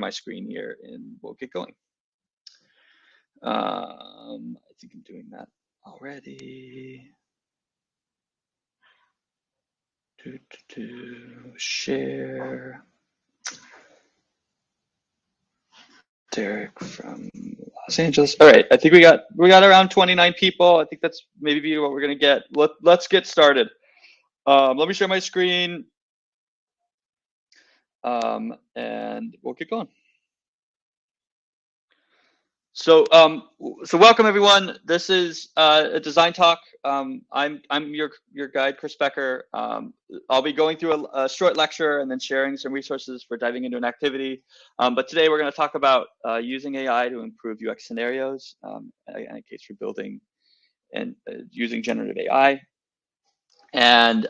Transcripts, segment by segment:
my screen here and we'll get going. I think I'm doing that already. Share. Derek from Los Angeles. All right, I think we got around 29 people. I think that's maybe what we're gonna get. Let's get started. Let me share my screen, and we'll get going. So welcome everyone. This is a design talk. I'm your guide, Chris Becker. I'll be going through a short lecture and then sharing some resources for diving into an activity. But today we're going to talk about using AI to improve UX scenarios, in a case for building and using generative AI. And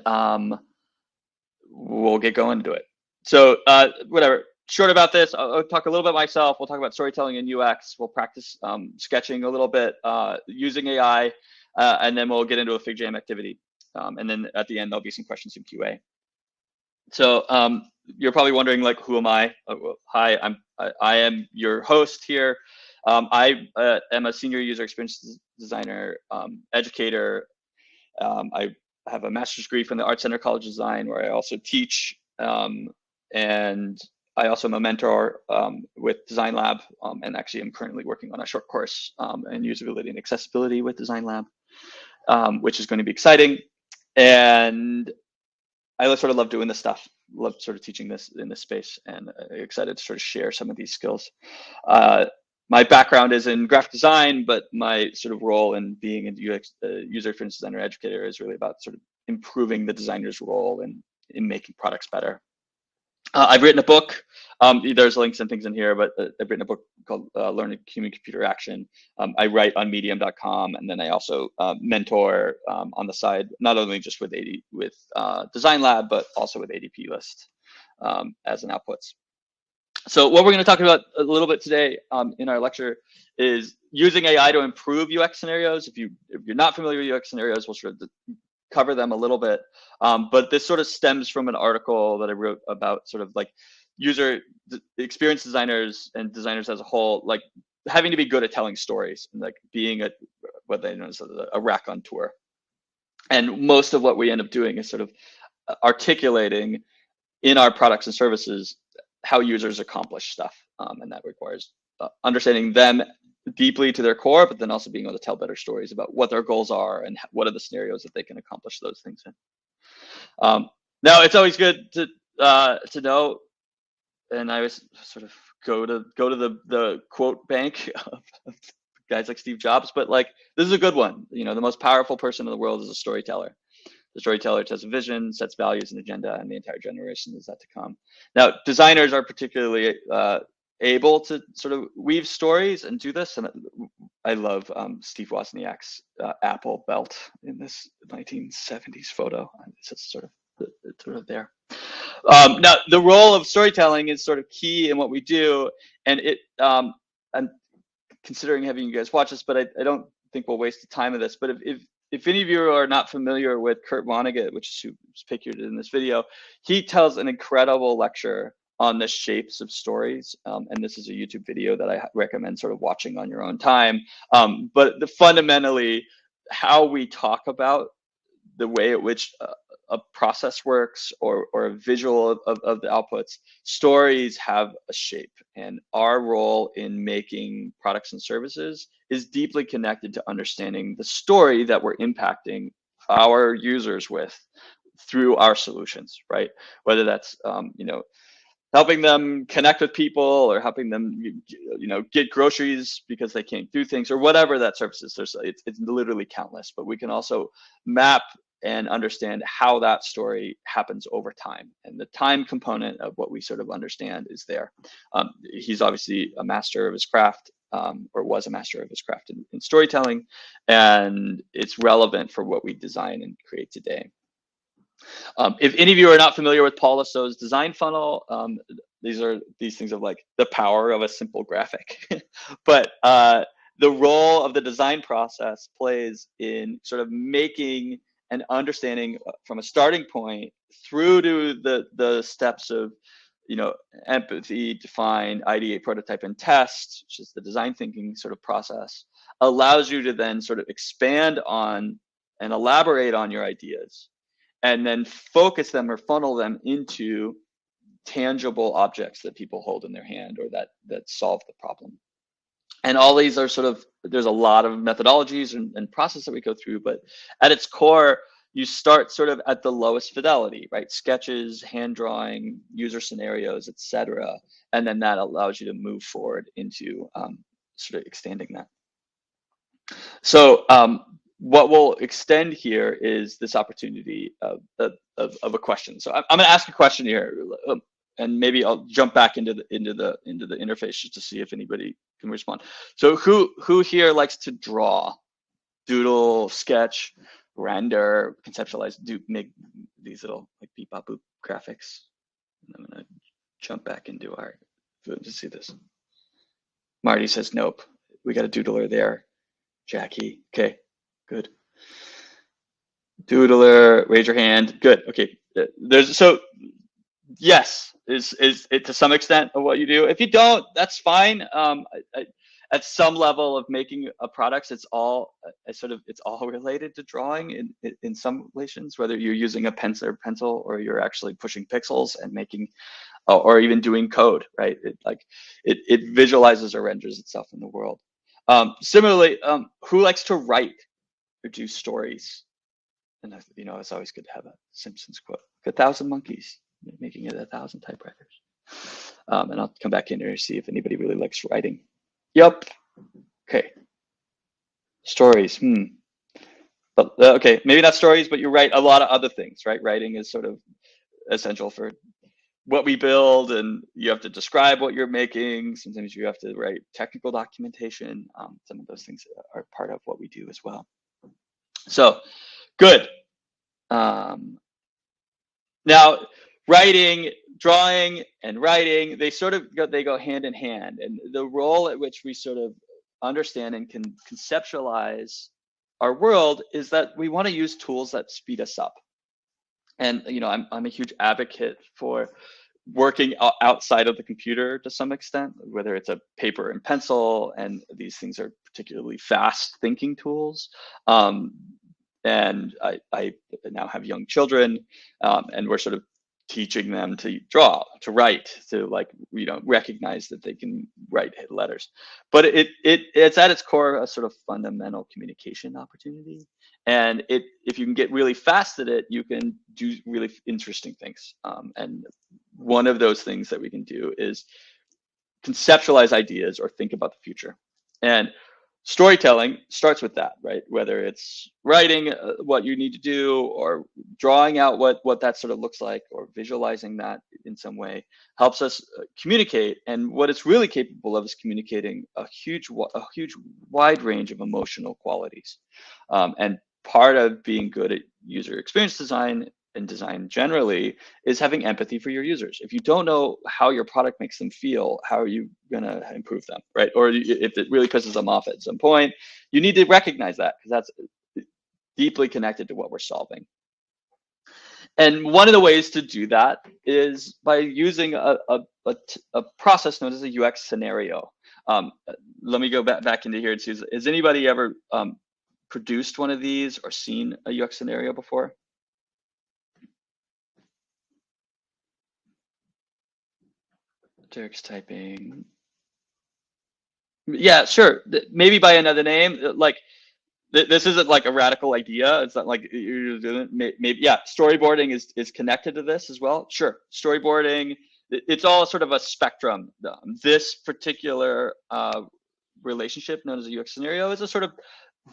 we'll get going into it. So whatever. Short about this, I'll talk a little bit myself. We'll talk about storytelling and UX. We'll practice sketching a little bit using AI, and then we'll get into a Figjam activity. And then at the end, there'll be some questions in QA. So you're probably wondering, like, who am I? Hi, I am your host here. I am a senior user experience designer, educator. I have a master's degree from the Art Center College of Design, where I also teach, and I also am a mentor with Designlab, and actually I'm currently working on a short course in usability and accessibility with Designlab, which is going to be exciting. And I sort of love doing this stuff, love sort of teaching this in this space, and excited to sort of share some of these skills. My background is in graphic design, but my sort of role in being a UX user experience designer educator is really about sort of improving the designer's role in making products better. I've written a book. There's links and things in here, but I've written a book called Learning Human-Computer Action. I write on medium.com, and then I also mentor on the side, not only just with Designlab, but also with ADP List as an outputs. So what we're going to talk about a little bit today in our lecture is using AI to improve UX scenarios. If you're not familiar with UX scenarios, we'll sort of cover them a little bit, but this sort of stems from an article that I wrote about sort of like user experience designers and designers as a whole, like having to be good at telling stories and like being what they know as a raconteur. And most of what we end up doing is sort of articulating in our products and services how users accomplish stuff, and that requires understanding them deeply to their core, but then also being able to tell better stories about what their goals are and what are the scenarios that they can accomplish those things in. Now, it's always good to know, and I always sort of go to the quote bank of guys like Steve Jobs, but like this is a good one. You know, the most powerful person in the world is a storyteller. The storyteller has a vision, sets values and agenda, and the entire generation is that to come. Now, designers are particularly able to sort of weave stories and do this, and I love Steve Wozniak's Apple belt in this 1970s photo. It's just sort of there. Now, the role of storytelling is sort of key in what we do, and I'm considering having you guys watch this, but I don't think we'll waste the time of this. But if any of you are not familiar with Kurt Vonnegut, which is who's pictured in this video, he tells an incredible lecture on the shapes of stories. And this is a YouTube video that I recommend sort of watching on your own time. But fundamentally, how we talk about the way at which a process works or a visual of the outputs, stories have a shape. And our role in making products and services is deeply connected to understanding the story that we're impacting our users with through our solutions, right? Whether that's, helping them connect with people or helping them, get groceries because they can't do things or whatever that service is. It's literally countless, but we can also map and understand how that story happens over time. And the time component of what we sort of understand is there. He's obviously a master of his craft, or was a master of his craft in storytelling, and it's relevant for what we design and create today. If any of you are not familiar with Paul Lasso's design funnel, these things of like the power of a simple graphic. But the role of the design process plays in sort of making and understanding from a starting point through to the steps of empathy, define, ideate, prototype, and test, which is the design thinking sort of process, allows you to then sort of expand on and elaborate on your ideas, and then focus them or funnel them into tangible objects that people hold in their hand or that solve the problem. And all these are sort of, there's a lot of methodologies and process that we go through, but at its core, you start sort of at the lowest fidelity, right? Sketches, hand drawing, user scenarios, etc. And then that allows you to move forward into sort of extending that. So what we'll extend here is this opportunity of a question. So I'm going to ask a question here, and maybe I'll jump back into the interface just to see if anybody can respond. So who here likes to draw, doodle, sketch, render, conceptualize, make these little like beep bop boop graphics? And I'm going to jump back into our to see this. Marty says nope. We got a doodler there. Jackie, okay, good. Doodler, raise your hand. Good. Okay. Yes, is it to some extent of what you do. If you don't, that's fine. At some level of making a product, it's all related to drawing in some relations, whether you're using a pencil or you're actually pushing pixels and making, or even doing code, right? It visualizes or renders itself in the world. Similarly, who likes to write or do stories? And it's always good to have a Simpsons quote: 1,000 monkeys making it 1,000 typewriters. And I'll come back in here and see if anybody really likes writing. Yep. Okay. Stories. But okay, maybe not stories, but you write a lot of other things, right? Writing is sort of essential for what we build, and you have to describe what you're making. Sometimes you have to write technical documentation. Some of those things are part of what we do as well. So good. Now, writing, drawing, and writing, they go hand in hand. And the role at which we sort of understand and can conceptualize our world is that we want to use tools that speed us up. And I'm a huge advocate for working outside of the computer to some extent, whether it's a paper and pencil, and these things are particularly fast thinking tools. And I now have young children, and we're sort of teaching them to draw, to write, to recognize that they can write letters. But it's at its core a sort of fundamental communication opportunity. And if you can get really fast at it, you can do really interesting things. And one of those things that we can do is conceptualize ideas or think about the future. And storytelling starts with that, right? Whether it's writing what you need to do, or drawing out what that sort of looks like, or visualizing that in some way, helps us communicate. And what it's really capable of is communicating a huge wide range of emotional qualities. And part of being good at user experience design and design generally is having empathy for your users. If you don't know how your product makes them feel, how are you going to improve them, right? Or if it really pisses them off at some point, you need to recognize that, because that's deeply connected to what we're solving. And one of the ways to do that is by using a process known as a UX scenario. Let me go back into here and see, has anybody ever produced one of these or seen a UX scenario before? Derek's typing. Yeah, sure. Maybe by another name. Like, this isn't like a radical idea. It's not like you're doing maybe. Yeah, storyboarding is connected to this as well. Sure, storyboarding. It's all sort of a spectrum. This particular relationship, known as a UX scenario, is a sort of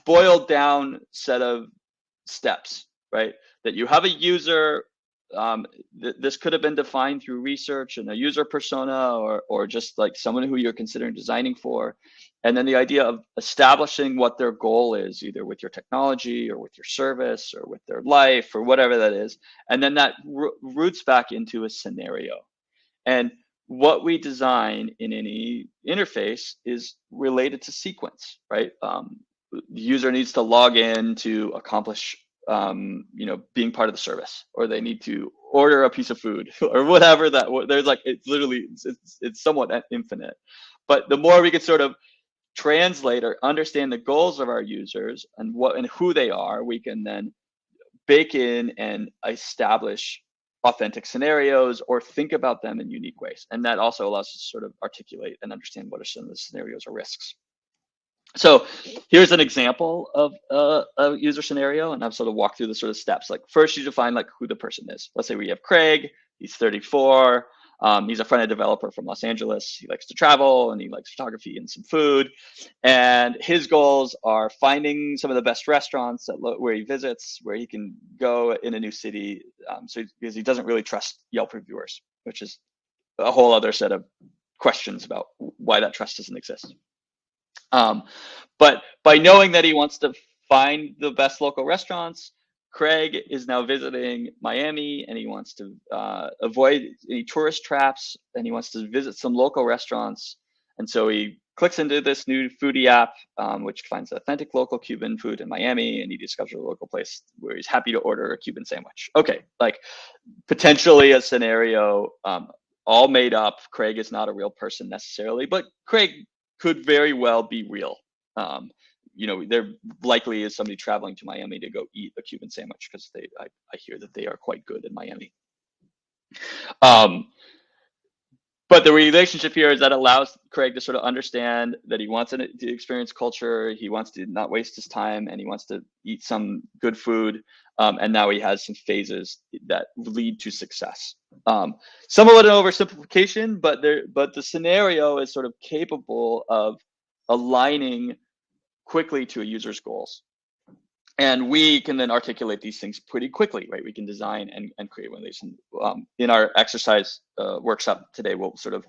boiled down set of steps, right? That you have a user. This could have been defined through research and a user persona, or just like someone who you're considering designing for. And then the idea of establishing what their goal is, either with your technology or with your service or with their life or whatever that is. And then that roots back into a scenario. And what we design in any interface is related to sequence, right? The user needs to log in to accomplish being part of the service, or they need to order a piece of food or whatever that there's like it's literally it's somewhat infinite. But the more we can sort of translate or understand the goals of our users and what and who they are, we can then bake in and establish authentic scenarios or think about them in unique ways. And that also allows us to sort of articulate and understand what are some of the scenarios or risks. So here's an example of a user scenario, and I've sort of walked through the sort of steps. Like first, you define like who the person is. Let's say we have Craig. He's 34. He's a front-end developer from Los Angeles. He likes to travel and he likes photography and some food. And his goals are finding some of the best restaurants where he visits, where he can go in a new city. Because he doesn't really trust Yelp reviewers, which is a whole other set of questions about why that trust doesn't exist. But by knowing that he wants to find the best local restaurants, Craig is now visiting Miami and he wants to avoid any tourist traps and he wants to visit some local restaurants. And so he clicks into this new foodie app, which finds authentic local Cuban food in Miami, and he discovers a local place where he's happy to order a Cuban sandwich. Okay, like potentially a scenario all made up. Craig is not a real person necessarily, but Craig could very well be real. There likely is somebody traveling to Miami to go eat a Cuban sandwich because I hear that they are quite good in Miami. But the relationship here is that allows Craig to sort of understand that he wants to experience culture, he wants to not waste his time, and he wants to eat some good food. And now he has some phases that lead to success. Somewhat an oversimplification, but the scenario is sort of capable of aligning quickly to a user's goals. And we can then articulate these things pretty quickly, right? We can design and create one of these. In our exercise workshop today, we'll sort of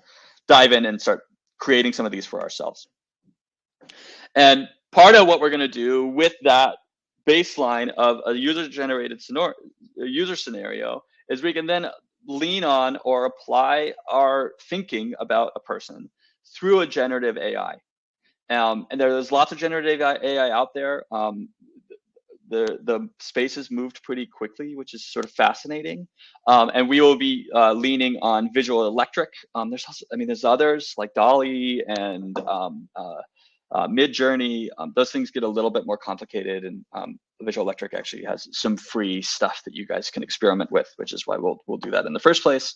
dive in and start creating some of these for ourselves. And part of what we're going to do with that baseline of a user-generated user scenario is we can then lean on or apply our thinking about a person through a generative AI. And there's lots of generative AI out there. The space has moved pretty quickly, which is sort of fascinating. And we will be leaning on Visual Electric. There's others like Dolly and Midjourney. Those things get a little bit more complicated, and Visual Electric actually has some free stuff that you guys can experiment with, which is why we'll do that in the first place.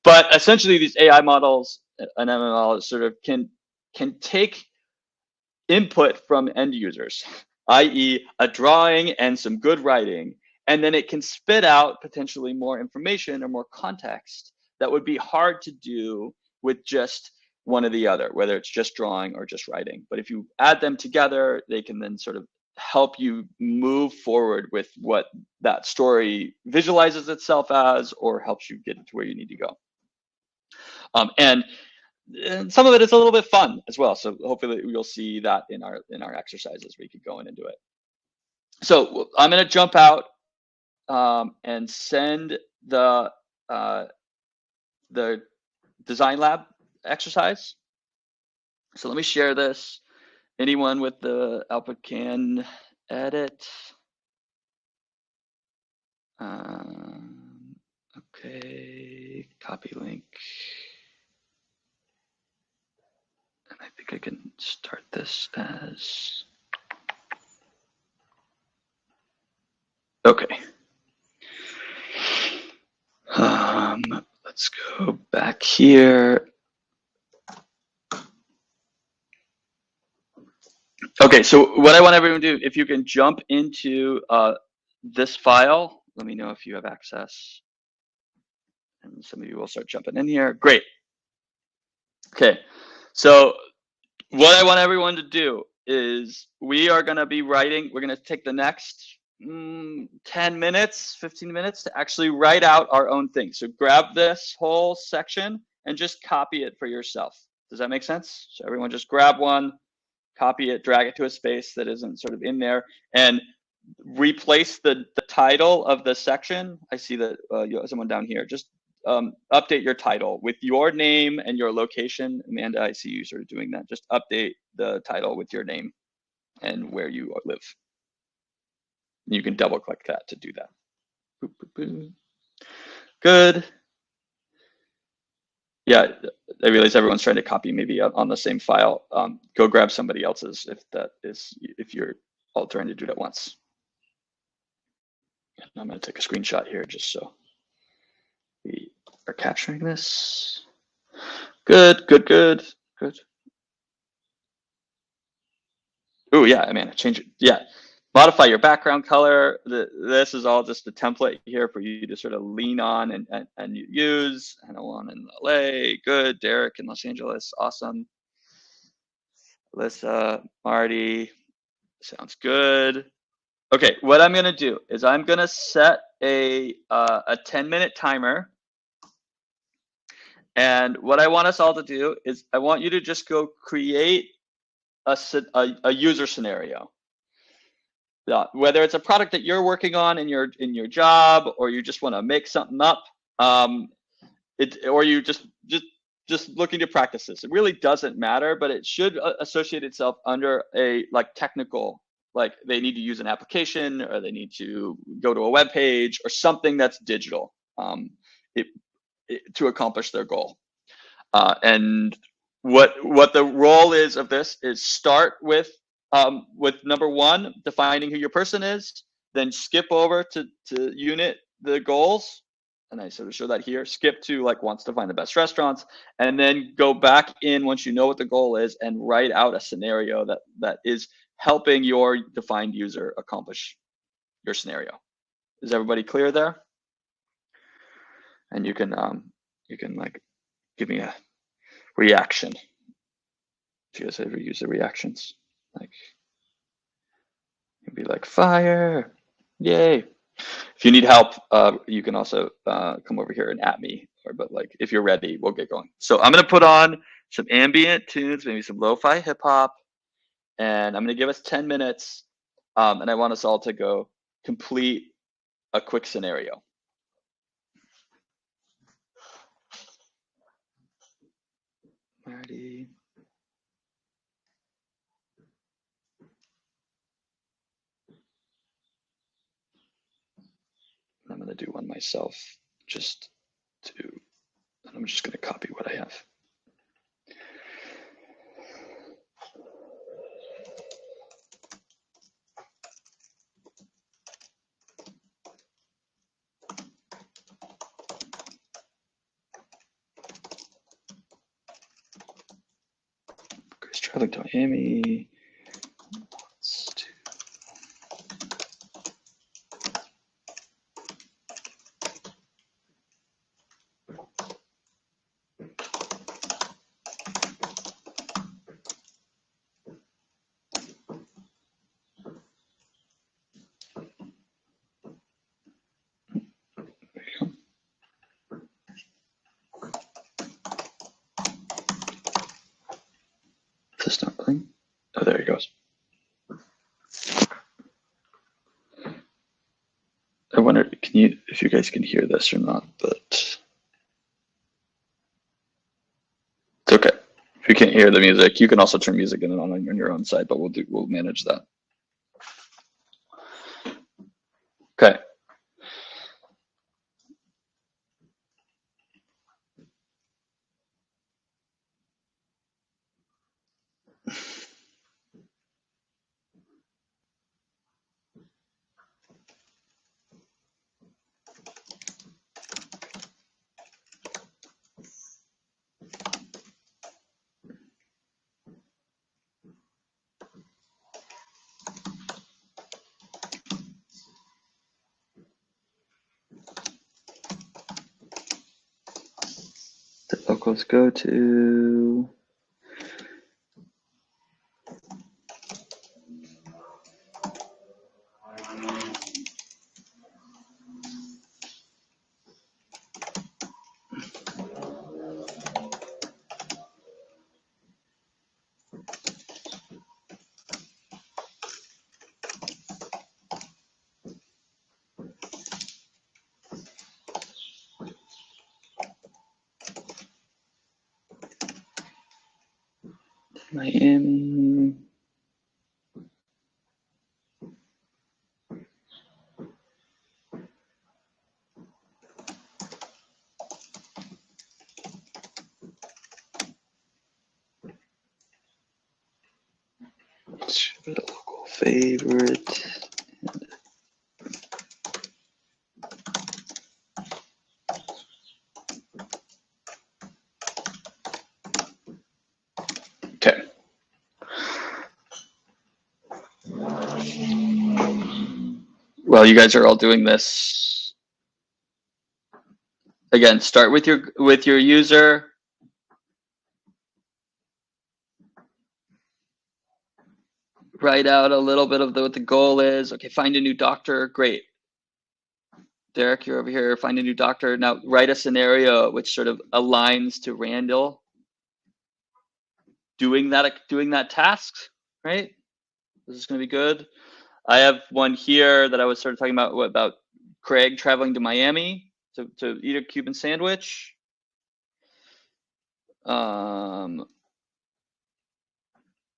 But essentially, these AI models and MML sort of can take input from end users, i.e. a drawing and some good writing, and then it can spit out potentially more information or more context that would be hard to do with just one or the other, whether it's just drawing or just writing. But if you add them together, they can then sort of help you move forward with what that story visualizes itself as, or helps you get to where you need to go. And some of it is a little bit fun as well. So hopefully you'll see that in our exercises. We could go in and do it. So I'm going to jump out and send the Designlab exercise. So let me share this. Anyone with the output can edit. Okay, copy link. And I think I can start this as, okay. Let's go back here. Okay, so what I want everyone to do, if you can jump into this file, let me know if you have access. And some of you will start jumping in here. Great. Okay, so what I want everyone to do is we are going to be writing, we're going to take the next 10 minutes, 15 minutes to actually write out our own thing. So grab this whole section and just copy it for yourself. Does that make sense? So everyone just grab one, copy it, drag it to a space that isn't sort of in there, and replace the title of the section. I see that someone down here. Just update your title with your name and your location. Amanda, I see you sort of doing that. Just update the title with your name and where you live. You can double click that to do that. Boop, boop, boop. Good. Yeah, I realize everyone's trying to copy maybe on the same file. Go grab somebody else's if you're all trying to do it at once. And I'm going to take a screenshot here just so we are capturing this. Good. Oh yeah, I mean, change it. Yeah, modify your background color. This is all just a template here for you to sort of lean on and use. I know one in LA. Good. Derek in Los Angeles. Awesome. Alyssa, Marty. Sounds good. Okay, what I'm gonna do is I'm gonna set a 10-minute timer, and what I want us all to do is I want you to just go create a user scenario. Whether it's a product that you're working on in your job, or you just want to make something up, or you just looking to practice this. It really doesn't matter, but it should associate itself under a technical, like they need to use an application or they need to go to a web page or something that's digital to accomplish their goal. And what the role is of this is start with number one, defining who your person is, then skip over to unit the goals. And I sort of show that here. Skip to wants to find the best restaurants, and then go back in once you know what the goal is and write out a scenario that is helping your defined user accomplish your scenario. Is everybody clear there? And you can give me a reaction. Do you guys ever use the reactions? You'd be like, fire, yay. If you need help, you can also come over here and at me. But if you're ready, we'll get going. So I'm gonna put on some ambient tunes, maybe some lo-fi hip hop, and I'm gonna give us 10 minutes, and I want us all to go complete a quick scenario. Marty. I'm gonna do one myself, and I'm just gonna copy what I have. Grace traveling to Miami. Is this not playing? Oh, there he goes. I wonder, if you guys can hear this or not, but it's okay. If you can't hear the music, you can also turn music in and on your own side, but we'll manage that. Okay. The locals go to Miami. local favorite. Okay. Well, you guys are all doing this. Again, start with your user. Write out a little bit of what the goal is. Okay, find a new doctor. Great. Derek, you're over here. Find a new doctor. Now write a scenario which sort of aligns to Randall doing that task, right? This is going to be good. I have one here that I was sort of talking about Craig traveling to Miami to eat a Cuban sandwich.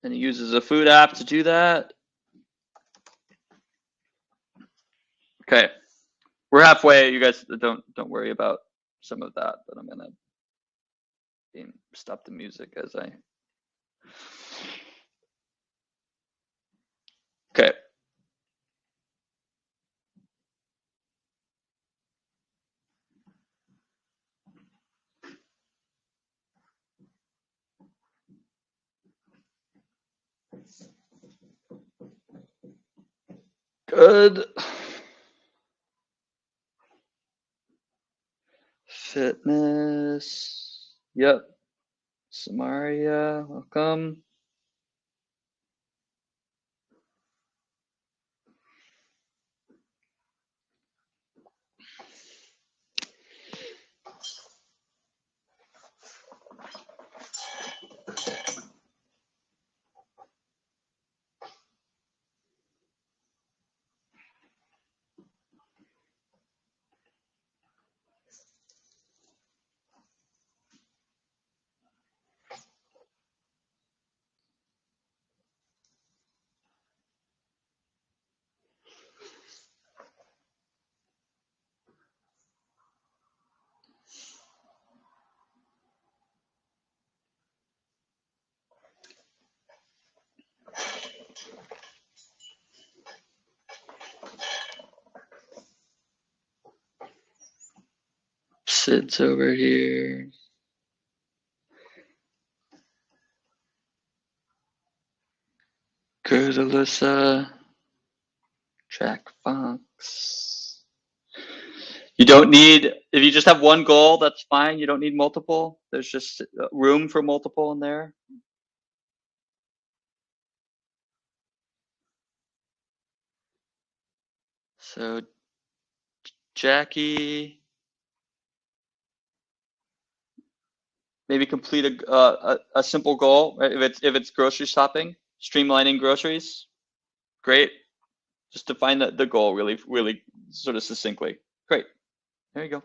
And he uses a food app to do that. Okay, we're halfway. You guys don't worry about some of that, but I'm gonna stop the music as I. Okay. Good. Fitness. Yep. Samaria, welcome. Sid's over here. Good, Alyssa. Track Fox. You don't need, if you just have one goal, that's fine. You don't need multiple. There's just room for multiple in there. So Jackie, maybe complete a simple goal. Right? If it's grocery shopping, streamlining groceries, great. Just define the goal really sort of succinctly. Great. There you go.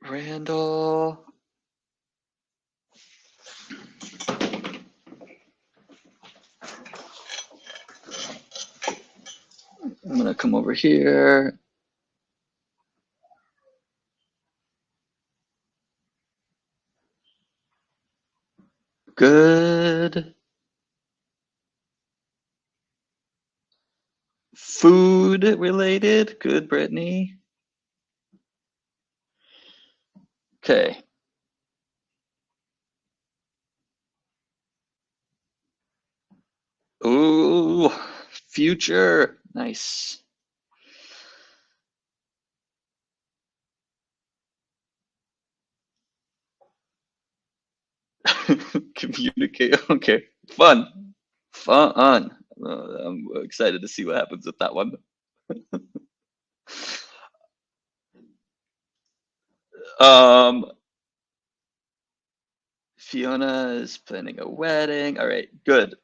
Randall. I'm gonna come over here. Good. Food related. Good, Brittany. Okay. Ooh, future. Nice. Communicate. Okay. Fun. Fun. I'm excited to see what happens with that one. Fiona is planning a wedding. All right, good.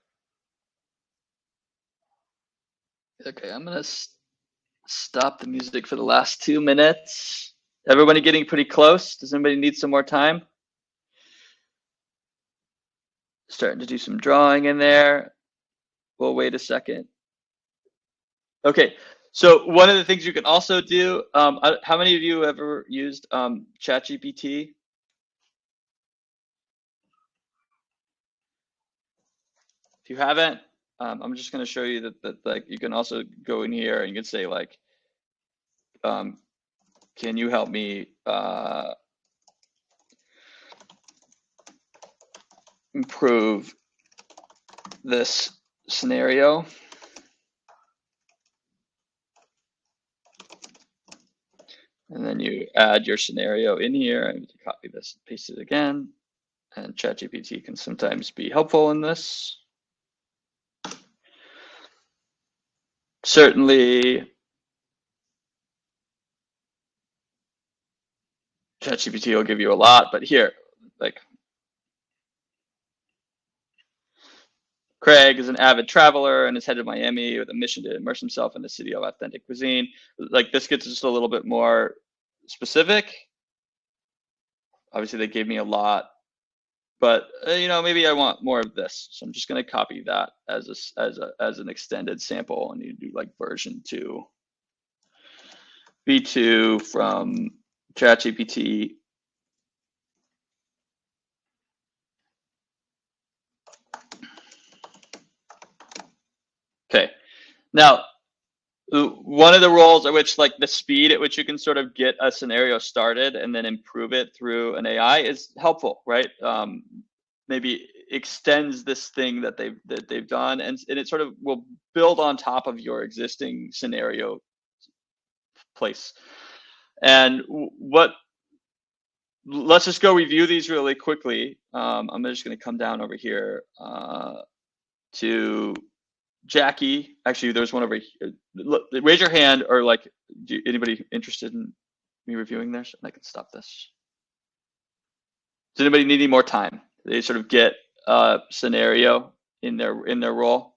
Okay, I'm gonna stop the music for the last 2 minutes. Everybody getting pretty close? Does anybody need some more time? Starting to do some drawing in there. We'll wait a second. Okay, So one of the things you can also do, how many of you ever used ChatGPT? If you haven't, I'm just going to show you that like you can also go in here and you can say like, can you help me improve this scenario? And then you add your scenario in here and copy this, paste it again. And ChatGPT can sometimes be helpful in this. Certainly, ChatGPT will give you a lot, but here, like, Craig is an avid traveler and is headed to Miami with a mission to immerse himself in the city of authentic cuisine. Like, this gets just a little bit more specific. Obviously, they gave me a lot, but you know, maybe I want more of this. So I'm just going to copy that as an extended sample, and you do like version 2, v2 from ChatGPT. Okay, now one of the roles at which like the speed at which you can sort of get a scenario started and then improve it through an AI is helpful, right? Maybe extends this thing that they've done, and it sort of will build on top of your existing scenario place. And what let's just go review these really quickly. I'm just going to come down over here to Jackie. Actually, there's one over here. Look, raise your hand, or like, anybody interested in me reviewing this? And I can stop this. Does anybody need any more time? They sort of get a scenario in their role.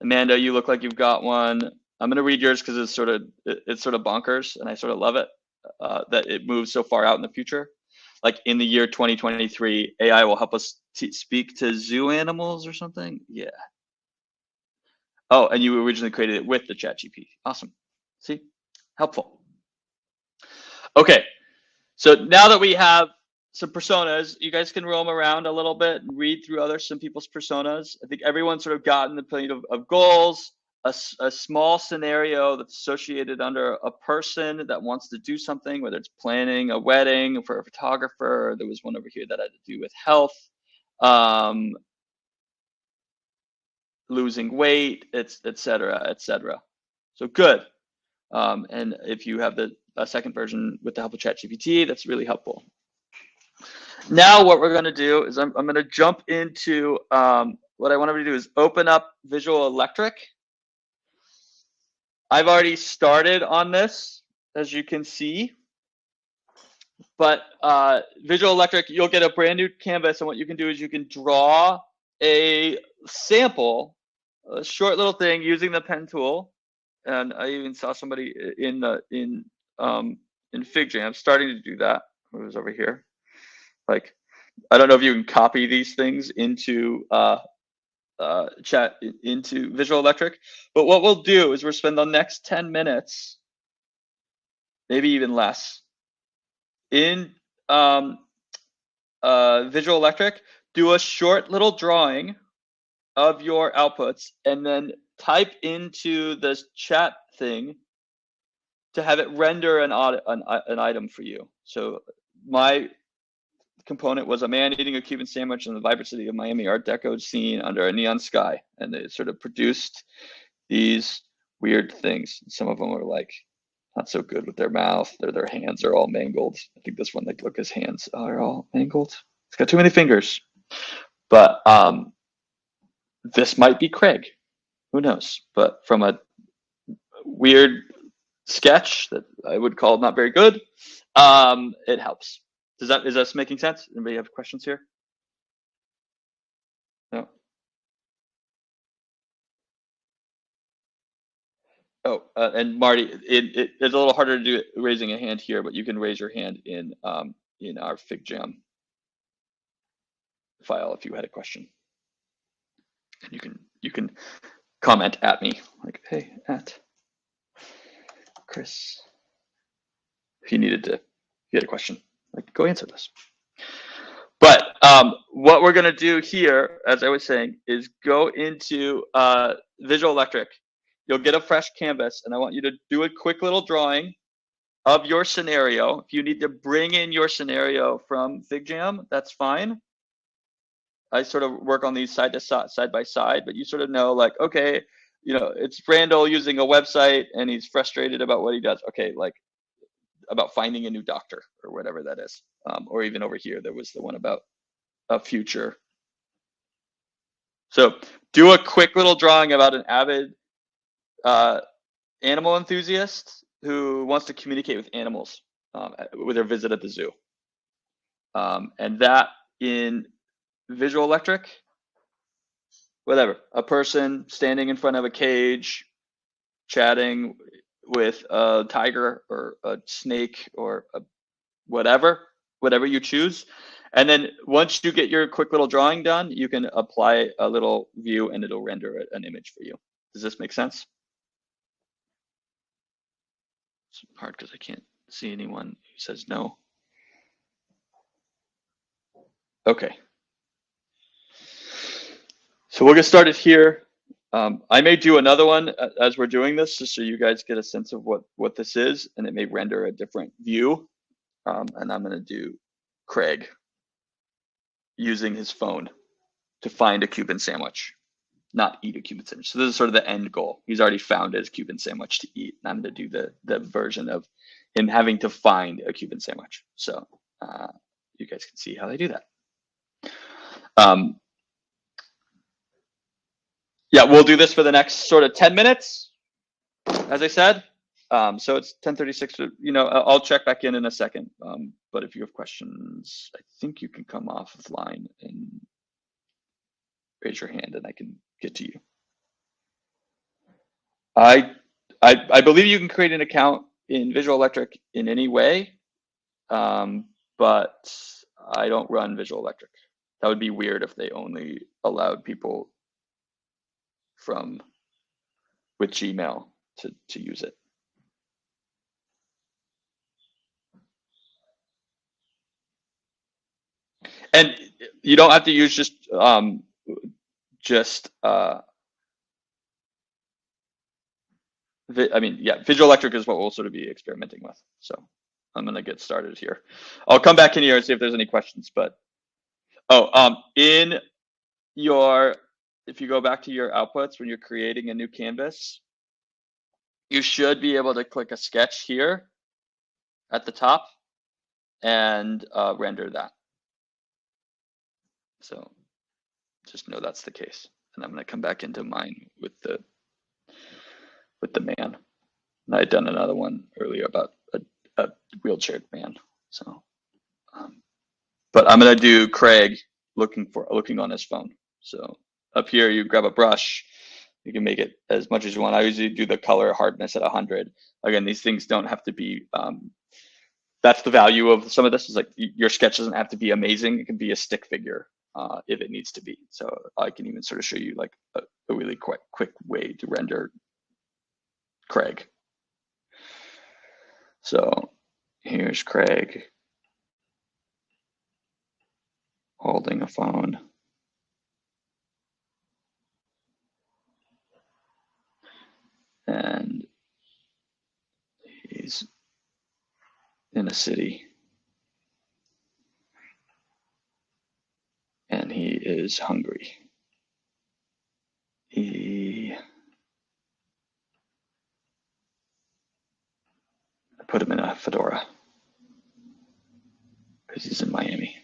Amanda, you look like you've got one. I'm going to read yours because it's sort of bonkers, and I sort of love it that it moves so far out in the future. Like in the year 2023, AI will help us speak to zoo animals or something. Yeah. Oh, and you originally created it with the ChatGPT. Awesome. See, helpful. Okay, so now that we have some personas, you guys can roam around a little bit and read through some people's personas. I think everyone's sort of gotten the point of goals, a small scenario that's associated under a person that wants to do something, whether it's planning a wedding for a photographer. There was one over here that had to do with health, losing weight, et cetera, et cetera. So good. And if you have the second version with the help of ChatGPT, that's really helpful. Now what we're going to do is I'm going to jump into what I want to do is open up Visual Electric. I've already started on this, as you can see. But Visual Electric, you'll get a brand new canvas, and what you can do is you can draw a sample, a short little thing using the pen tool. And I even saw somebody in Figjam starting to do that. It was over here. Like, I don't know if you can copy these things into chat into Visual Electric, but what we'll do is we'll spend the next 10 minutes, maybe even less, in Visual Electric. Do a short little drawing of your outputs, and then type into this chat thing to have it render an item for you. So my component was a man eating a Cuban sandwich in the vibrant city of Miami Art Deco scene under a neon sky, and it sort of produced these weird things. Some of them are like not so good with their mouth. Their hands are all mangled. I think this one, like, look, his hands are all mangled. It's got too many fingers. But this might be Craig. Who knows? But from a weird sketch that I would call not very good, it helps. Is this making sense? Anybody have questions here? No. Oh, and Marty, it's a little harder to do it raising a hand here, but you can raise your hand in our Figjam file if you had a question. And you can comment at me, like, hey, at. Chris, if you had a question, like, go answer this. But what we're going to do here, as I was saying, is go into Visual Electric. You'll get a fresh canvas, and I want you to do a quick little drawing of your scenario. If you need to bring in your scenario from Figjam, that's fine. I sort of work on these side by side, but you sort of know, like, okay, it's Randall using a website and he's frustrated about what he does. Okay, like about finding a new doctor or whatever that is. Or even over here, there was the one about a future. So do a quick little drawing about an avid animal enthusiast who wants to communicate with animals with their visit at the zoo. And that in Visual Electric, whatever, a person standing in front of a cage, chatting with a tiger or a snake or whatever you choose. And then once you get your quick little drawing done, you can apply a little view and it'll render an image for you. Does this make sense? It's hard because I can't see anyone who says no. Okay. So we'll get started here. I may do another one as we're doing this, just so you guys get a sense of what this is, and it may render a different view. And I'm going to do Craig using his phone to find a Cuban sandwich, not eat a Cuban sandwich. So this is sort of the end goal. He's already found his Cuban sandwich to eat, and I'm going to do the version of him having to find a Cuban sandwich. So you guys can see how they do that. Yeah, we'll do this for the next sort of 10 minutes, as I said. So it's 10:36. I'll check back in a second. But if you have questions, I think you can come offline and raise your hand, and I can get to you. I believe you can create an account in Visual Electric in any way, but I don't run Visual Electric. That would be weird if they only allowed people with Gmail to use it. And you don't have to use Visual Electric is what we'll sort of be experimenting with. So I'm going to get started here. I'll come back in here and see if there's any questions. But if you go back to your outputs when you're creating a new canvas, you should be able to click a sketch here at the top and render that. So just know that's the case. And I'm going to come back into mine with the man. And I had done another one earlier about a wheelchaired man. So, but I'm going to do Craig looking on his phone. So up here, you grab a brush. You can make it as much as you want. I usually do the color hardness at 100. Again, these things don't have to be. That's the value of some of this. Is like your sketch doesn't have to be amazing. It can be a stick figure if it needs to be. So I can even sort of show you like a really quick way to render Craig. So here's Craig holding a phone. And he's in a city. And he is hungry. I put him in a fedora because he's in Miami.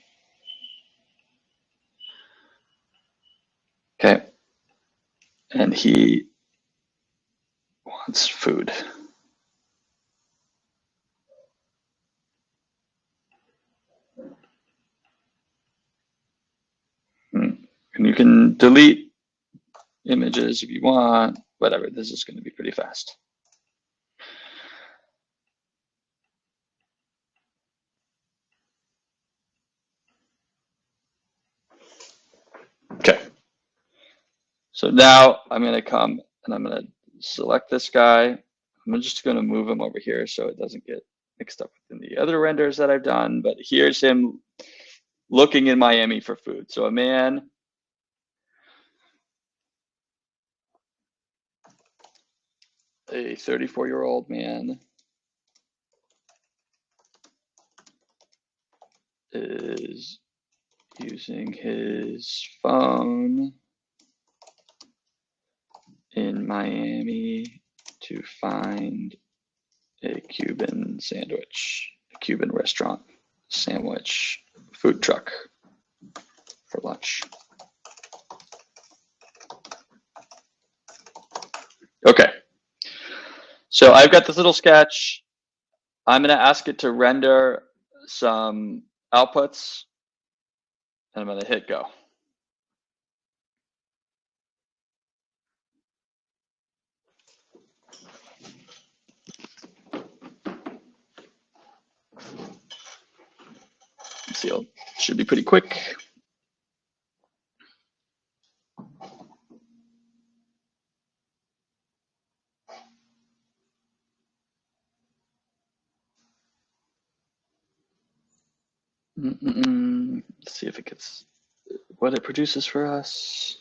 Okay. And he wants food. And you can delete images if you want, whatever. This is going to be pretty fast. Okay. So now I'm going to come and I'm going to select this guy. I'm I'm just going to move him over here so it doesn't get mixed up in the other renders that I've done. But here's him looking in Miami for food. So a man, a 34-year-old man, is using his phone in Miami to find a Cuban sandwich, a Cuban restaurant sandwich food truck for lunch. Okay, so I've got this little sketch. I'm going to ask it to render some outputs, and I'm going to hit go. See, it should be pretty quick. Let's see if it gets what it produces for us.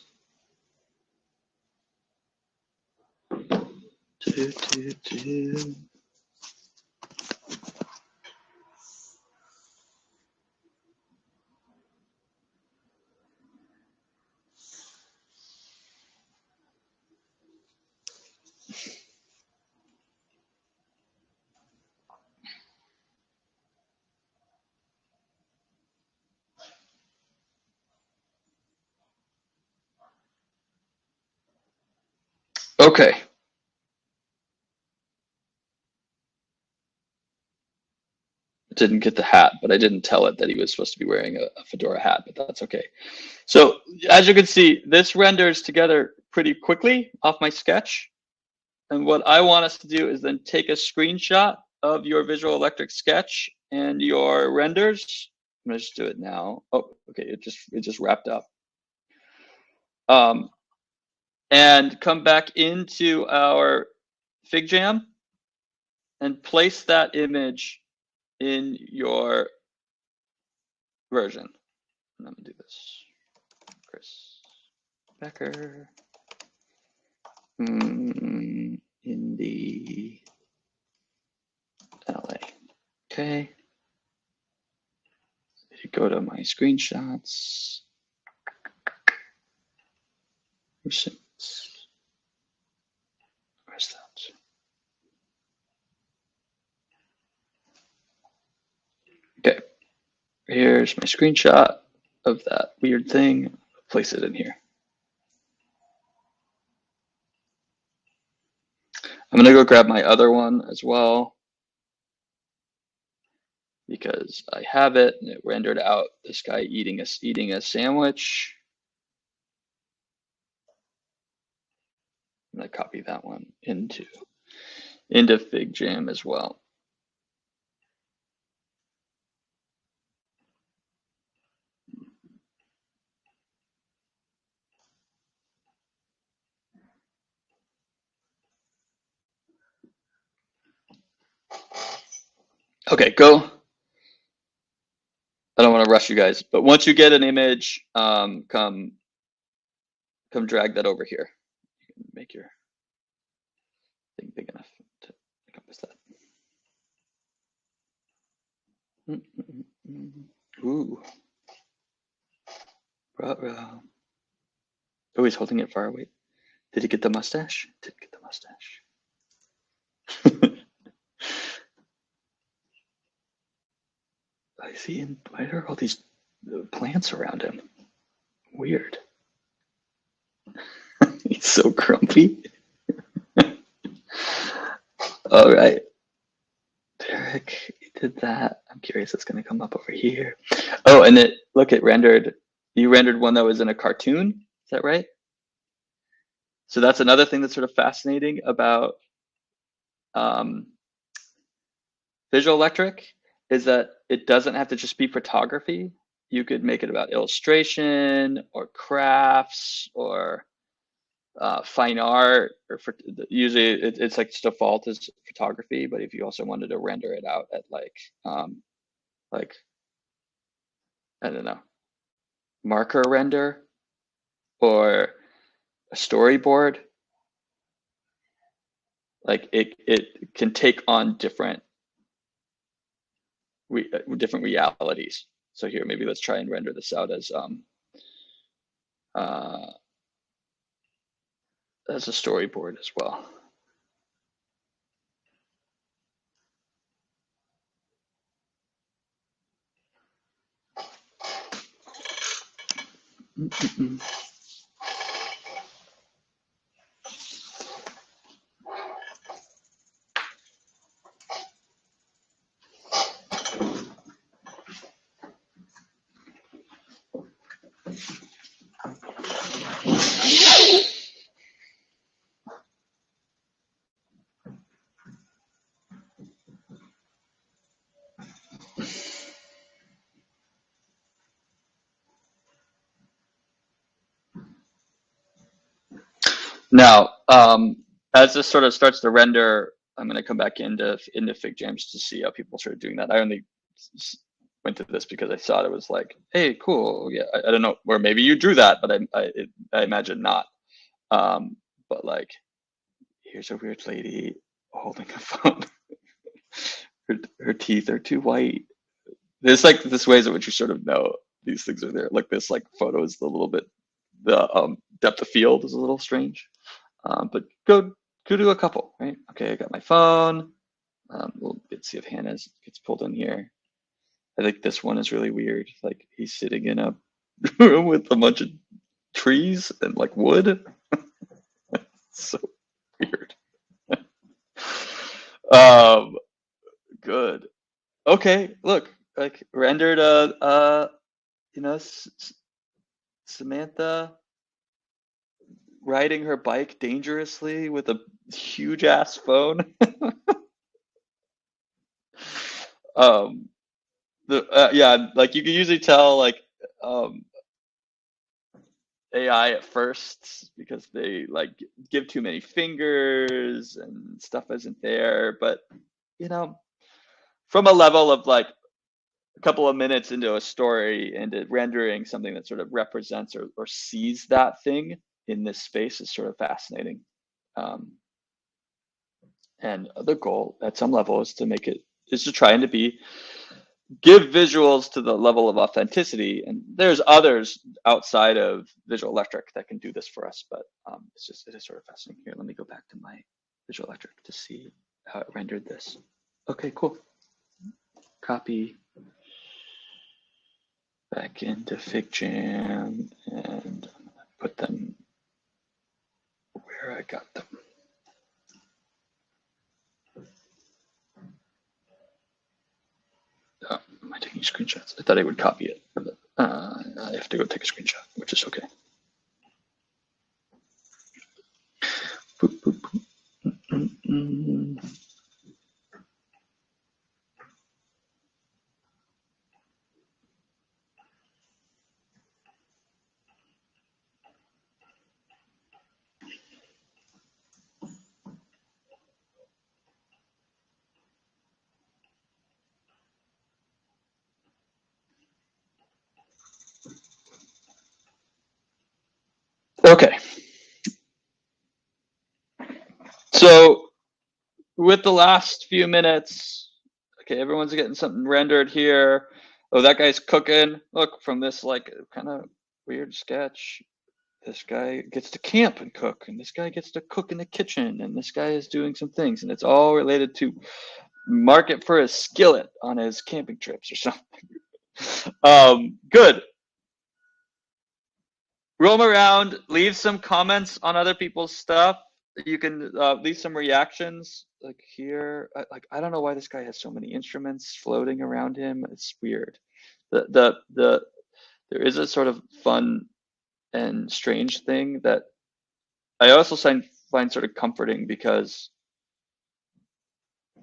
Okay. It didn't get the hat, but I didn't tell it that he was supposed to be wearing a fedora hat, but that's okay. So as you can see, this renders together pretty quickly off my sketch. And what I want us to do is then take a screenshot of your visual electric sketch and your renders. I'm gonna just do it now. Oh, okay, it just wrapped up. And come back into our Figjam and place that image in your version. And I'm gonna do this. Chris Becker in the LA. Okay. Go to my screenshots. Where's that? Okay. Here's my screenshot of that weird thing. Place it in here. I'm gonna go grab my other one as well because I have it and it rendered out this guy eating a sandwich. I'm gonna copy that one into Figjam as well. Okay, go. I don't want to rush you guys, but once you get an image, come drag that over here. You can make your thing big enough to encompass that. Ooh. Oh, he's holding it far away. Did he get the mustache? Did get the mustache. I see. Why are all these plants around him? Weird. He's so grumpy. All right. Derek, you did that. I'm curious what's going to come up over here. Oh, and it look, it rendered. You rendered one that was in a cartoon. Is that right? So that's another thing that's sort of fascinating about visual electric is that it doesn't have to just be photography. You could make it about illustration or crafts or fine art, or for usually it's like default is photography, but if you also wanted to render it out at like I don't know, marker render or a storyboard, like it can take on different different realities. So here, maybe let's try and render this out uh, as a storyboard as well. Now, as this sort of starts to render, I'm going to come back into Figjams to see how people started doing that. I only went to this because I thought it was like, hey, cool. Yeah, I don't know, or maybe you drew that, but I imagine not. But like, here's a weird lady holding a phone. her teeth are too white. There's like this ways in which you sort of know these things are there. Like this, like photo is a little bit, the depth of field is a little strange. But go do a couple, right? Okay, I got my phone. Let's see if Hannah gets pulled in here. I think this one is really weird. Like he's sitting in a room with a bunch of trees and like wood. So weird. um, Good. Okay, look, like rendered you know, Samantha riding her bike dangerously with a huge ass phone. um, yeah, like you can usually tell like um AI at first because they like give too many fingers and stuff isn't there, but you know, from a level of like a couple of minutes into a story and rendering something that sort of represents or sees that thing in this space is sort of fascinating. Um, and the goal at some level is to make it is to try and to be give visuals to the level of authenticity. And there's others outside of Visual Electric that can do this for us, but it is sort of fascinating. Here, let me go back to my Visual Electric to see how it rendered this. Okay, cool. Copy back into Figjam and put them where I got them. Oh, am I taking screenshots? I thought I would copy it, but I have to go take a screenshot, which is okay. Boop, boop, boop. Okay. So with the last few minutes, okay, everyone's getting something rendered here. Oh, that guy's cooking. Look, from this like kind of weird sketch, this guy gets to camp and cook, and this guy gets to cook in the kitchen, and this guy is doing some things, and it's all related to market for a skillet on his camping trips or something. Good. Roam around, leave some comments on other people's stuff. You can leave some reactions. Like here, I don't know why this guy has so many instruments floating around him. It's weird. The there is a sort of fun and strange thing that I also find sort of comforting because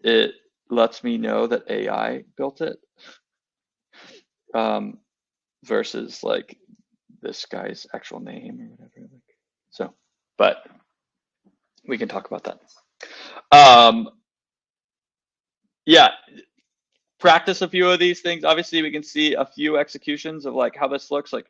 it lets me know that AI built it, versus like this guy's actual name or whatever. So but we can talk about that. Um, yeah, practice a few of these things. Obviously, we can see a few executions of like how this looks. Like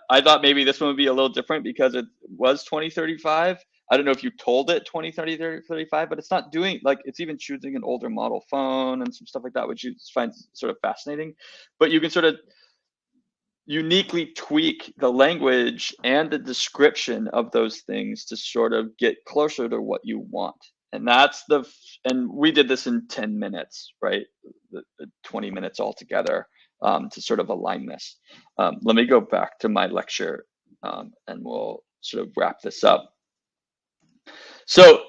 I thought maybe this one would be a little different because it was 2035. I don't know if you told it 2030, 35, but it's not doing like it's even choosing an older model phone and some stuff like that, which you find sort of fascinating. But you can sort of uniquely tweak the language and the description of those things to sort of get closer to what you want. And that's and we did this in 10 minutes, right? The 20 minutes altogether to sort of align this. Let me go back to my lecture and we'll sort of wrap this up. So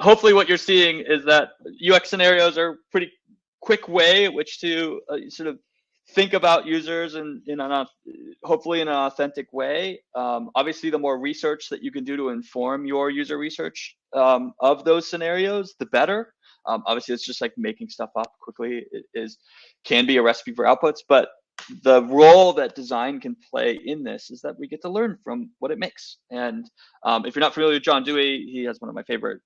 hopefully what you're seeing is that UX scenarios are a pretty quick way in which to sort of think about users hopefully in an authentic way. Obviously, the more research that you can do to inform your user research of those scenarios, the better. Obviously, it's just like making stuff up quickly can be a recipe for outputs, but the role that design can play in this is that we get to learn from what it makes. And if you're not familiar with John Dewey, he has one of my favorite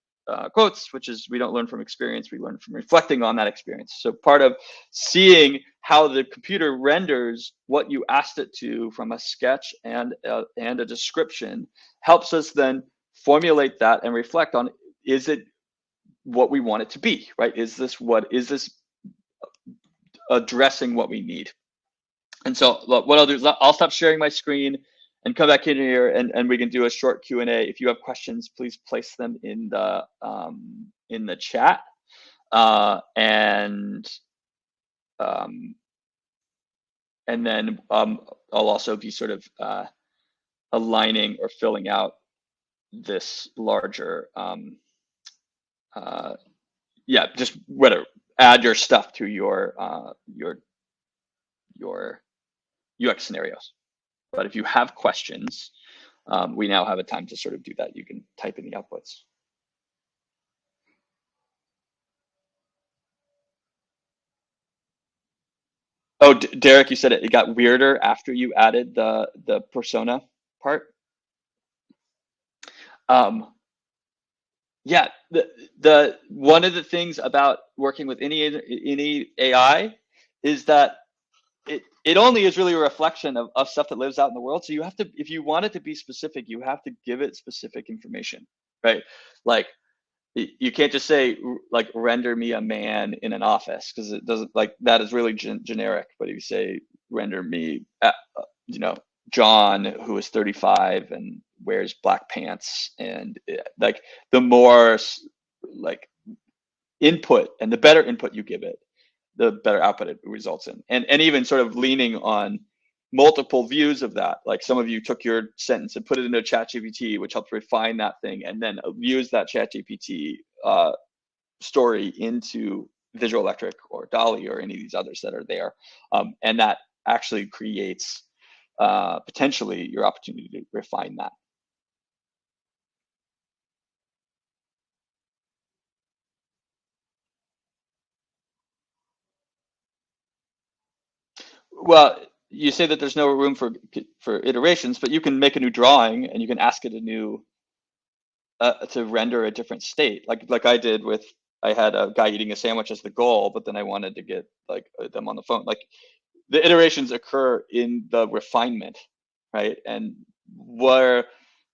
quotes, which is, we don't learn from experience, we learn from reflecting on that experience. So part of seeing how the computer renders what you asked it to from a sketch and a description helps us then formulate that and reflect on, is it what we want it to be, right? Is this addressing what we need? And so what I'll do is I'll stop sharing my screen and come back in here and we can do a short Q&A. If you have questions, please place them in the chat. And then I'll also be sort of aligning or filling out this larger, just whatever, add your stuff to your UX scenarios. But if you have questions, we now have a time to sort of do that. You can type in the outputs. Oh, Derek, you said it got weirder after you added the persona part. Yeah, the one of the things about working with any AI is that it only is really a reflection of stuff that lives out in the world. So you have to, if you want it to be specific, you have to give it specific information, right? Like you can't just say like render me a man in an office, because it doesn't, like that is really generic. But if you say render me John, who is 35 and wears black pants, and like the more like input and the better input you give it, the better output it results in. And even sort of leaning on multiple views of that. Like some of you took your sentence and put it into ChatGPT, which helped refine that thing, and then use that ChatGPT story into Visual Electric or DALL-E or any of these others that are there. And that actually creates potentially your opportunity to refine that. Well, you say that there's no room for iterations, but you can make a new drawing and you can ask it to render a different state, like I did with, I had a guy eating a sandwich as the goal, but then I wanted to get like them on the phone. Like the iterations occur in the refinement, right? And where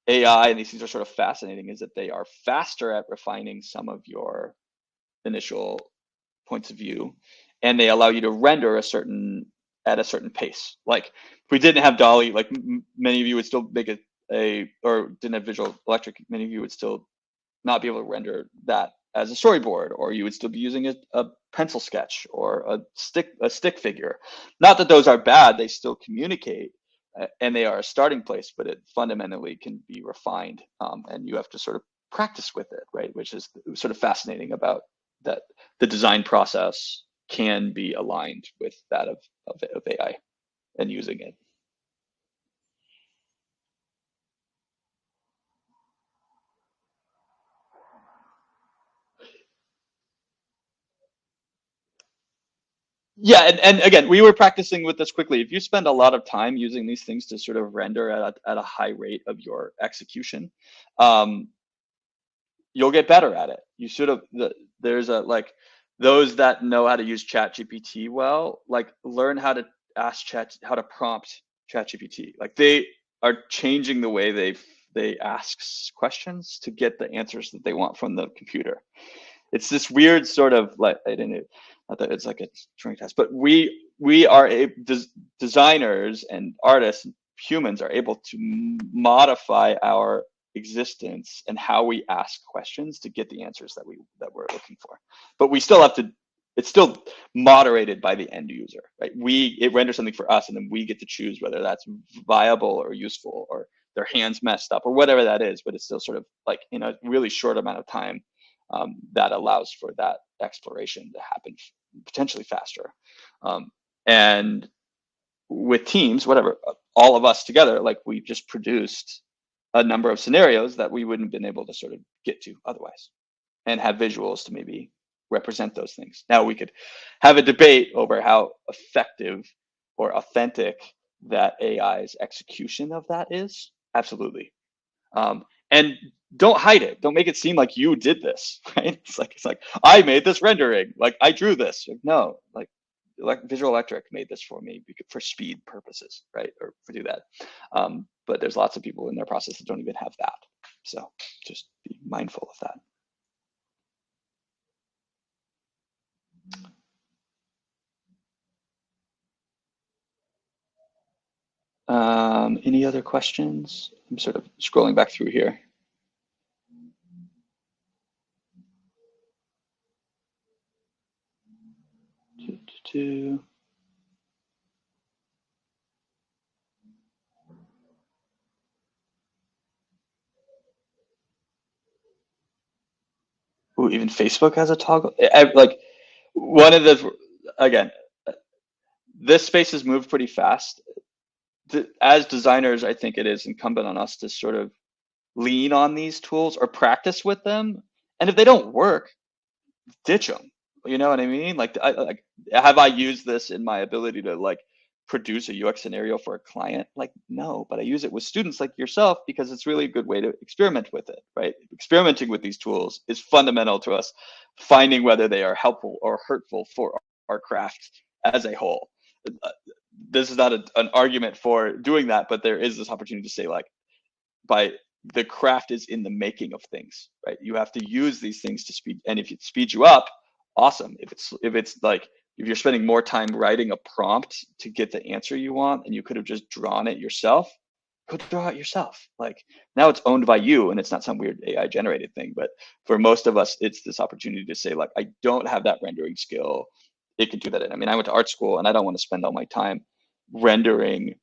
AI and these things are sort of fascinating is that they are faster at refining some of your initial points of view, and they allow you to render at a certain pace. Like if we didn't have DALL-E, like many of you would still make or didn't have Visual Electric, many of you would still not be able to render that as a storyboard, or you would still be using a pencil sketch or a stick figure. Not that those are bad, they still communicate, and they are a starting place, but it fundamentally can be refined, and you have to sort of practice with it, right? Which is sort of fascinating about that. The design process can be aligned with that of AI and using it. Yeah, and again, we were practicing with this quickly. If you spend a lot of time using these things to sort of render at a high rate of your execution, um, you'll get better at it. You sort of there's a like those that know how to use ChatGPT well, like learn how to how to prompt ChatGPT. Like they are changing the way they ask questions to get the answers that they want from the computer. It's this weird sort of like I didn't not that it's like a Turing test, but we are designers and artists, humans are able to modify our existence and how we ask questions to get the answers that we're looking for. But we still have to. It's still moderated by the end user, right? It renders something for us, and then we get to choose whether that's viable or useful, or their hands messed up, or whatever that is. But it's still sort of like in a really short amount of time that allows for that exploration to happen potentially faster. And with teams, whatever, all of us together, like we just produced a number of scenarios that we wouldn't have been able to sort of get to otherwise, and have visuals to maybe represent those things. Now we could have a debate over how effective or authentic that AI's execution of that is. Absolutely. And don't hide it. Don't make it seem like you did this, right? It's like I made this rendering, like I drew this. No, like Visual Electric made this for me for speed purposes, right? Or for do that. But there's lots of people in their process that don't even have that. So just be mindful of that. Any other questions? I'm sort of scrolling back through here. Ooh, even Facebook has a toggle. Like one of the again, this space has moved pretty fast. As designers, I think it is incumbent on us to sort of lean on these tools or practice with them. And if they don't work, ditch them. You know what I mean? Like, have I used this in my ability to like produce a UX scenario for a client? Like, no, but I use it with students like yourself because it's really a good way to experiment with it, right? Experimenting with these tools is fundamental to us finding whether they are helpful or hurtful for our craft as a whole. This is not an argument for doing that, but there is this opportunity to say like, by the craft is in the making of things, right? You have to use these things to speed, and if it speeds you up, awesome. If it's like if you're spending more time writing a prompt to get the answer you want, and you could have just drawn it yourself, go draw it yourself. Like now it's owned by you, and it's not some weird AI generated thing. But for most of us, it's this opportunity to say like, I don't have that rendering skill. It can do that. I mean, I went to art school, and I don't want to spend all my time rendering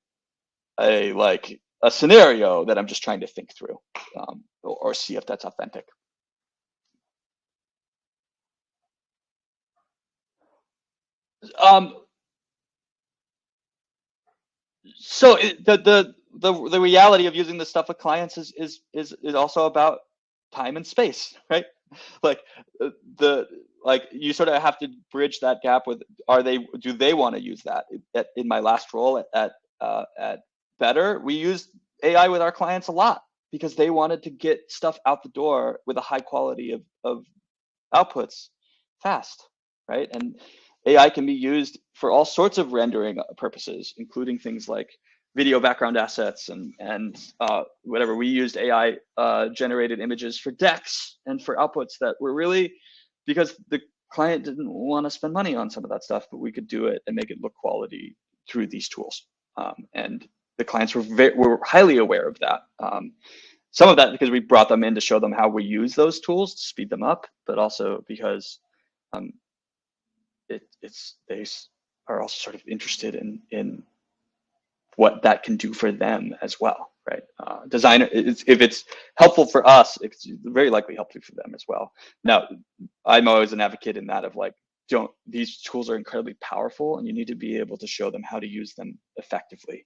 a scenario that I'm just trying to think through, or see if that's authentic. Um, so the reality of using this stuff with clients is also about time and space, right? Like the like you sort of have to bridge that gap with do they want to use that? In my last role at Better, we used AI with our clients a lot because they wanted to get stuff out the door with a high quality of outputs fast, right? And AI can be used for all sorts of rendering purposes, including things like video background assets and whatever. We used AI generated images for decks and for outputs that were really because the client didn't want to spend money on some of that stuff, but we could do it and make it look quality through these tools. And the clients were highly aware of that. Some of that because we brought them in to show them how we use those tools to speed them up, but also because they are also sort of interested in what that can do for them as well, right? If it's helpful for us, it's very likely helpful for them as well. Now, I'm always an advocate in that of like, these tools are incredibly powerful, and you need to be able to show them how to use them effectively.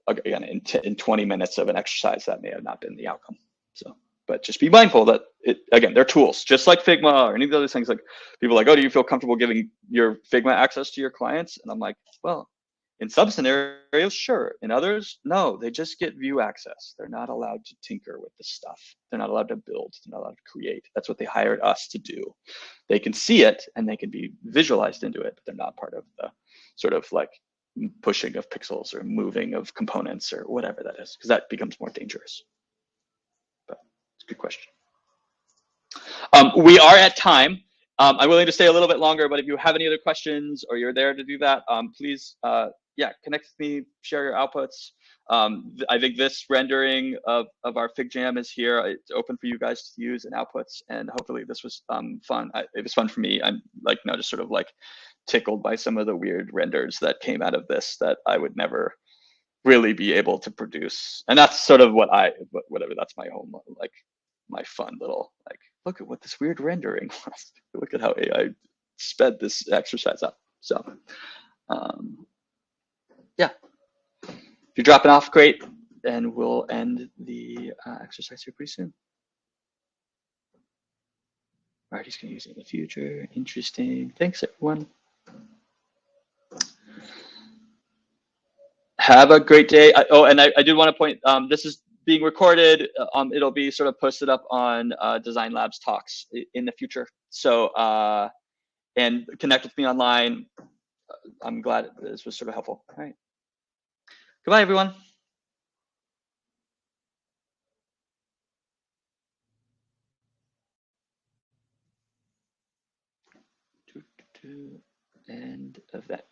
Again, in 20 minutes of an exercise, that may have not been the outcome. So, but just be mindful that again, they're tools, just like Figma or any of those things. Like people are like, oh, do you feel comfortable giving your Figma access to your clients? And I'm like, well, in some scenarios, sure. In others, no, they just get view access. They're not allowed to tinker with the stuff. They're not allowed to build. They're not allowed to create. That's what they hired us to do. They can see it and they can be visualized into it, but they're not part of the sort of like pushing of pixels or moving of components or whatever that is, because that becomes more dangerous. But it's a good question. We are at time. I'm willing to stay a little bit longer, but if you have any other questions or you're there to do that, please, yeah, connect with me, share your outputs. I think this rendering of our Figjam is here. It's open for you guys to use and outputs, and hopefully this was fun. It was fun for me. I'm like, no, just sort of like tickled by some of the weird renders that came out of this that I would never really be able to produce. And that's sort of whatever, that's my home, like my fun little, like, look at what this weird rendering was. Look at how AI sped this exercise up. So, yeah, if you're dropping off, great. And we'll end the exercise here pretty soon. All right, he's gonna use it in the future. Interesting. Thanks, everyone. Have a great day. Oh, and I did want to point, this is being recorded. It'll be sort of posted up on Designlab's talks in the future. So, and connect with me online. I'm glad this was sort of helpful. All right. Goodbye, everyone. End of that.